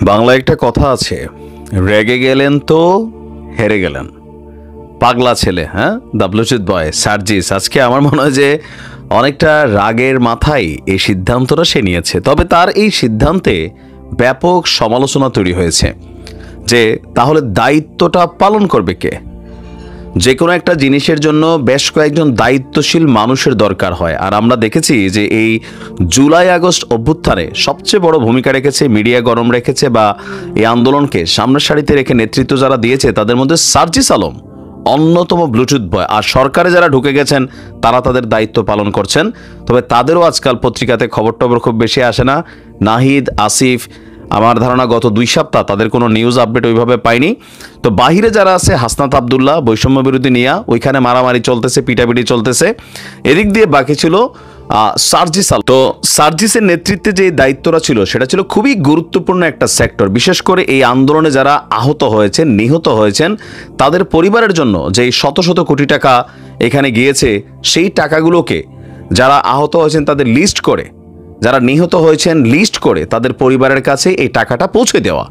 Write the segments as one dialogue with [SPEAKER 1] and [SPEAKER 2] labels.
[SPEAKER 1] বাংলায় একটা কথা আছে, রেগে গেলেন তো হেরে গেলেন। পাগলা ছেলে, হ্যাঁ, দ্য ব্লুটুথ বয় সার্জিস আজকে আমার মনে হয় যে অনেকটা রাগের মাথায় এই সিদ্ধান্তটা সে নিয়েছে। তবে তার এই সিদ্ধান্তে ব্যাপক সমালোচনা তৈরি হয়েছে যে তাহলে দায়িত্বটা পালন করবে কে? যে কোনো একটা জিনিসের জন্য বেশ কয়েকজন দায়িত্বশীল মানুষের দরকার হয়। আর আমরা দেখেছি যে এই জুলাই আগস্ট অভ্যুত্থানে সবচেয়ে বড় ভূমিকা রেখেছে, মিডিয়া গরম রেখেছে বা এই আন্দোলনকে সামনের সারিতে রেখে নেতৃত্ব যারা দিয়েছে তাদের মধ্যে সার্জিস আলম অন্যতম ব্লুটুথ বয়। আর সরকারে যারা ঢুকে গেছেন তারা তাদের দায়িত্ব পালন করছেন। তবে তাদেরও আজকাল পত্রিকাতে খবর টবর খুব বেশি আসে না। নাহিদ, আসিফ, আমার ধারণা গত 2 সপ্তাহ তাদের কোনো নিউজ আপডেট ওইভাবে পাইনি। তো বাহিরে যারা আছে, হাসনাত আবদুল্লাহ বৈষম্য বিরোধী নিয়া ওইখানে মারামারি চলতেছে, পিটাপিটি চলতেছে। এদিক দিয়ে বাকি ছিল সার্জিস আলম। তো সার্জিসের নেতৃত্বে যে দায়িত্বটা ছিল সেটা ছিল খুবই গুরুত্বপূর্ণ একটা সেক্টর। বিশেষ করে এই আন্দোলনে যারা আহত হয়েছেন, নিহত হয়েছেন, তাদের পরিবারের জন্য যে শত শত কোটি টাকা এখানে গিয়েছে, সেই টাকাগুলোকে যারা আহত হয়েছেন তাদের লিস্ট করে, যারা নিহত হয়েছেন লিস্ট করে তাদের পরিবারের কাছে এই টাকাটা পৌঁছে দেওয়া।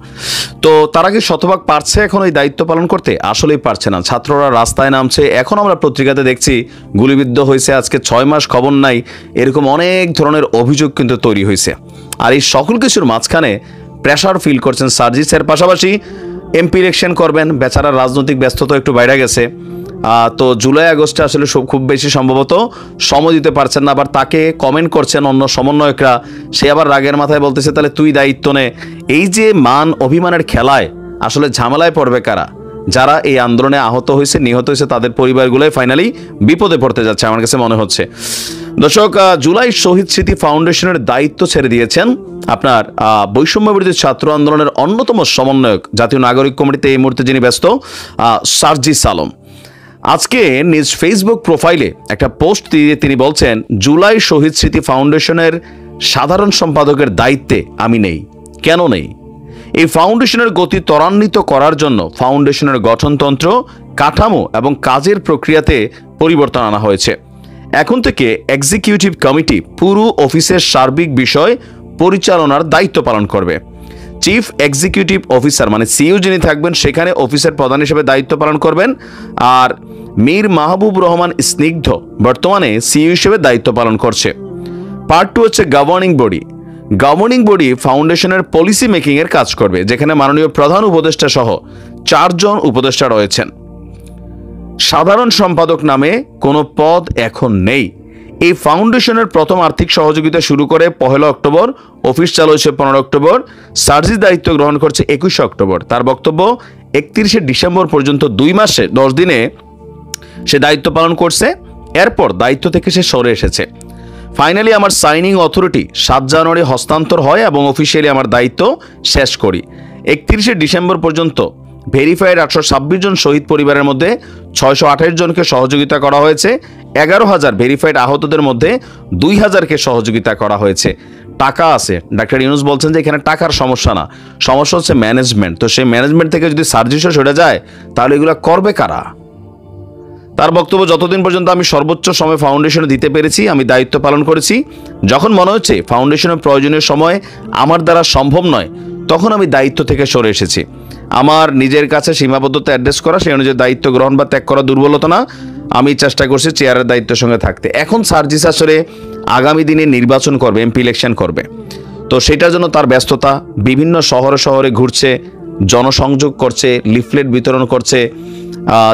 [SPEAKER 1] তো তারা কি শতভাগ পারছে এখন এই দায়িত্ব পালন করতে? আসলেই পারছে না। ছাত্ররা রাস্তায় নামছে, এখন আমরা পত্রিকাতে দেখছি গুলিবিদ্ধ হয়েছে, আজকে 6 মাস খবর নাই, এরকম অনেক ধরনের অভিযোগ কিন্তু তৈরি হয়েছে। আর এই সকল কিছুর মাঝখানে প্রেশার ফিল করছেন সার্জিসের। পাশাপাশি এমপি ইলেকশন করবেন, বেচারার রাজনৈতিক ব্যস্ততা একটু বাইরে গেছে। তো জুলাই আগস্টে আসলে খুব বেশি সম্ভবত সময় দিতে পারছেন না। আবার তাকে কমেন্ট করছেন অন্য সমন্বয়করা, সে আবার রাগের মাথায় বলতেছে তাহলে তুই দায়িত্ব নে। এই যে মান অভিমানের খেলায় আসলে ঝামেলায় পড়বে কারা? যারা এই আন্দোলনে আহত হয়েছে, নিহত হয়েছে, তাদের পরিবারগুলোই ফাইনালি বিপদে পড়তে যাচ্ছে আমার কাছে মনে হচ্ছে। দর্শক, জুলাই শহীদ স্মৃতি ফাউন্ডেশনের দায়িত্ব ছেড়ে দিয়েছেন আপনার বৈষম্য বিরোধী ছাত্র আন্দোলনের অন্যতম সমন্বয়ক, জাতীয় নাগরিক কমিটিতে এই মুহূর্তে যিনি ব্যস্ত, সার্জিস আলম। আজকে নিজ ফেসবুক প্রোফাইলে একটা পোস্ট দিয়ে তিনি বলছেন, জুলাই শহীদ স্মৃতি ফাউন্ডেশনের সাধারণ সম্পাদকের দায়িত্বে আমি নেই। কেন নেই? এই ফাউন্ডেশনের গতি ত্বরান্বিত করার জন্য ফাউন্ডেশনের গঠনতন্ত্র, কাঠামো এবং কাজের প্রক্রিয়াতে পরিবর্তন আনা হয়েছে। এখন থেকে এক্সিকিউটিভ কমিটি পুরো অফিসের সার্বিক বিষয় পরিচালনার দায়িত্ব পালন করবে। চিফ এক্সিকিউটিভ অফিসার মানে সিইও যিনি থাকবেন, সেখানে অফিসের প্রধান হিসেবে দায়িত্ব পালন করবেন। আর মীর মাহবুব রহমান স্নিগ্ধ বর্তমানে সিইও হিসেবে দায়িত্ব পালন করছে। পার্ট 2 হচ্ছে গভর্নিং বডি। গভর্নিং বডি ফাউন্ডেশনের পলিসি মেকিং এর কাজ করবে, যেখানে মাননীয় প্রধান উপদেষ্টা সহ 4 জন উপদেষ্টা রয়েছেন। সাধারণ সম্পাদক নামে কোনো পদ এখন নেই। এই ফাউন্ডেশনের প্রথম আর্থিক সহযোগিতা শুরু করে 1 অক্টোবর, অফিস চালু হয়েছে 15 অক্টোবর, সার্জিস দায়িত্ব গ্রহণ করছে 21 অক্টোবর। তার বক্তব্য 31 ডিসেম্বর পর্যন্ত 2 মাসে 10 দিনে সে দায়িত্ব পালন করছে। এরপর দায়িত্ব থেকে সে সরে এসেছে। ফাইনালি আমার সাইনিং অথরিটি 7 জানুয়ারি হস্তান্তর হয় এবং অফিসিয়ালি আমার দায়িত্ব শেষ করি। 31 ডিসেম্বর পর্যন্ত ভেরিফাইড 826 জন শহীদ পরিবারের মধ্যে 628 জনকে সহযোগিতা করা হয়েছে। 11,000 ভেরিফাইড আহতদের মধ্যে 2,000কে সহযোগিতা করা হয়েছে। টাকা আছে। ডাক্তার ইউনূস বলছেন যে এখানে টাকার সমস্যা না, সমস্যা হচ্ছে ম্যানেজমেন্ট। তো সেই ম্যানেজমেন্ট থেকে যদি সার্জিসও সরে যায় তাহলে এগুলো করবে কারা? তার বক্তব্য, যতদিন পর্যন্ত আমি সর্বোচ্চ সময় ফাউন্ডেশনে দিতে পেরেছি আমি দায়িত্ব পালন করেছি। যখন মনে হচ্ছে ফাউন্ডেশনের প্রয়োজনীয় সময় আমার দ্বারা সম্ভব নয়, তখন আমি দায়িত্ব থেকে সরে এসেছি। আমার নিজের কাছে সীমাবদ্ধতা অ্যাড্রেস করা, সেই অনুযায়ী দায়িত্ব গ্রহণ বা ত্যাগ করা দুর্বলতা না। আমি চেষ্টা করছি চেয়ারের দায়িত্বের সঙ্গে থাকতে। এখন সার্জিস আসলে আগামী দিনে নির্বাচন করবে, এমপি ইলেকশন করবে। তো সেটার জন্য তার ব্যস্ততা, বিভিন্ন শহরে শহরে ঘুরছে, জনসংযোগ করছে, লিফলেট বিতরণ করছে,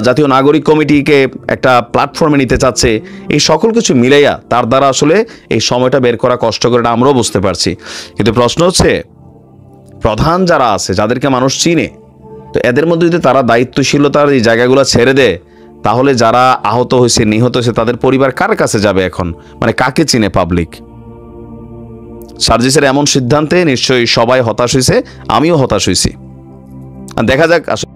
[SPEAKER 1] জাতীয় নাগরিক কমিটিকে একটা প্ল্যাটফর্মে নিতে চাচ্ছে। এই সকল কিছু মিলাইয়া তার দ্বারা আসলে এই সময়টা বের করা কষ্টকর, এটা আমরাও বুঝতে পারছি। কিন্তু প্রশ্ন হচ্ছে, প্রধান যারা আছে, যাদেরকে মানুষ চিনে, তো এদের মধ্যে যদি তারা দায়িত্বশীলতার এই জায়গাগুলো ছেড়ে দেয়, তাহলে যারা আহত হয়েছে, নিহত হয়েছে, তাদের পরিবার কার কাছে যাবে এখন? মানে কাকে চিনে পাবলিক? সার্জিসের এমন সিদ্ধান্তে নিশ্চয়ই সবাই হতাশ হয়েছে, আমিও হতাশ হয়েছি। দেখা যাক আসলে